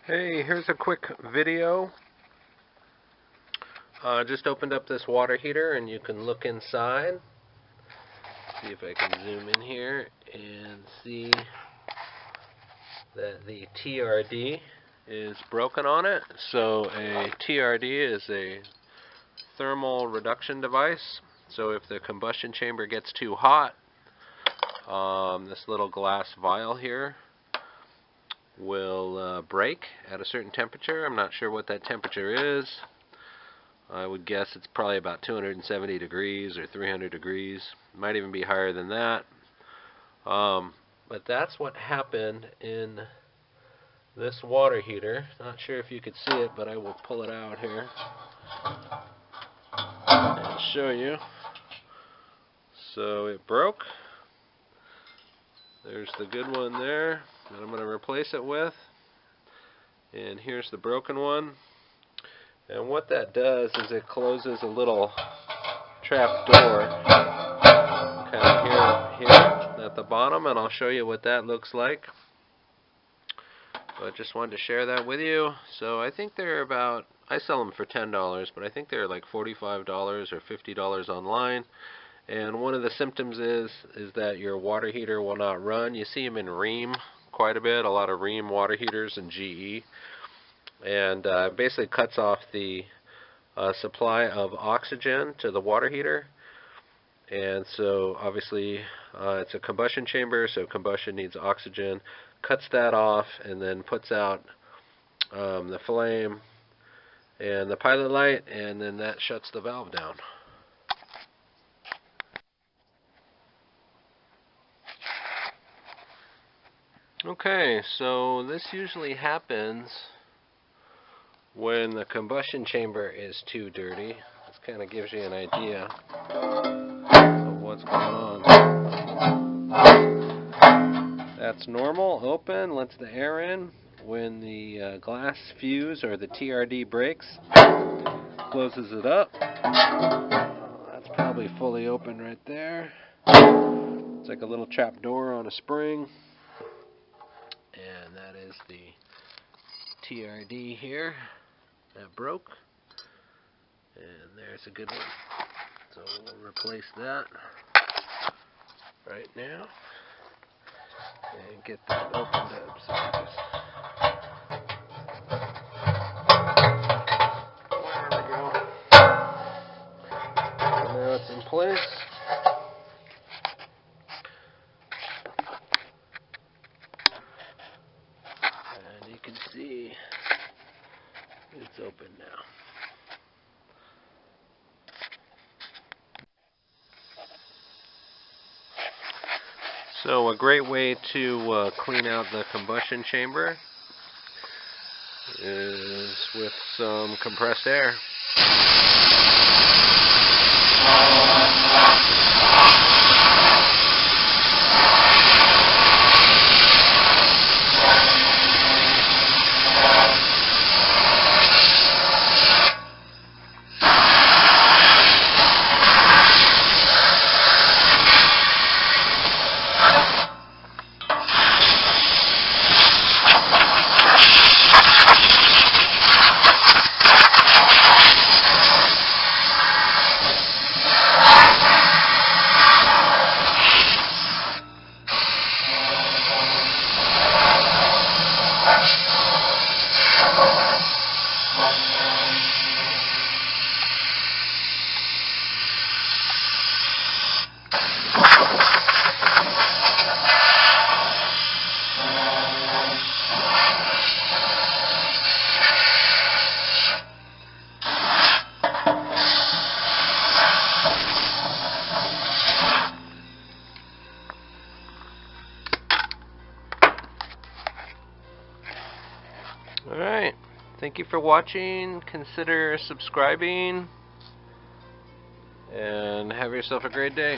Hey, here's a quick video. Just opened up this water heater and you can look inside. See if I can zoom in here and see that the TRD is broken on it. So a TRD is a thermal reduction device. So if the combustion chamber gets too hot, this little glass vial here will break at a certain temperature. I'm not sure what that temperature is. I would guess it's probably about 270 degrees or 300 degrees. Might even be higher than that. But that's what happened in this water heater. Not sure if you could see it, but I will pull it out here and show you. So it broke. There's the good one there that I'm going to replace it with. And here's the broken one. And what that does is it closes a little trap door kind of here at the bottom, and I'll show you what that looks like. But just wanted to share that with you. So I think they're about, I sell them for $10, but I think they're like $45 or $50 online. And one of the symptoms is that your water heater will not run. You see them in Rheem quite a bit, a lot of Rheem water heaters and GE. And basically cuts off the supply of oxygen to the water heater. And so obviously it's a combustion chamber, so combustion needs oxygen. Cuts that off and then puts out the flame and the pilot light, and then that shuts the valve down. Okay, so this usually happens when the combustion chamber is too dirty. This kind of gives you an idea of what's going on. That's normal, open, lets the air in. When the glass fuse or the TRD breaks, closes it up. That's probably fully open right there. It's like a little trap door on a spring. And that is the TRD here that broke. And there's a good one. So we'll replace that right now and get that opened up. So there we go. And now it's in place. You can see it's open now. So a great way to clean out the combustion chamber is with some compressed air. Alright, thank you for watching. Consider subscribing and have yourself a great day.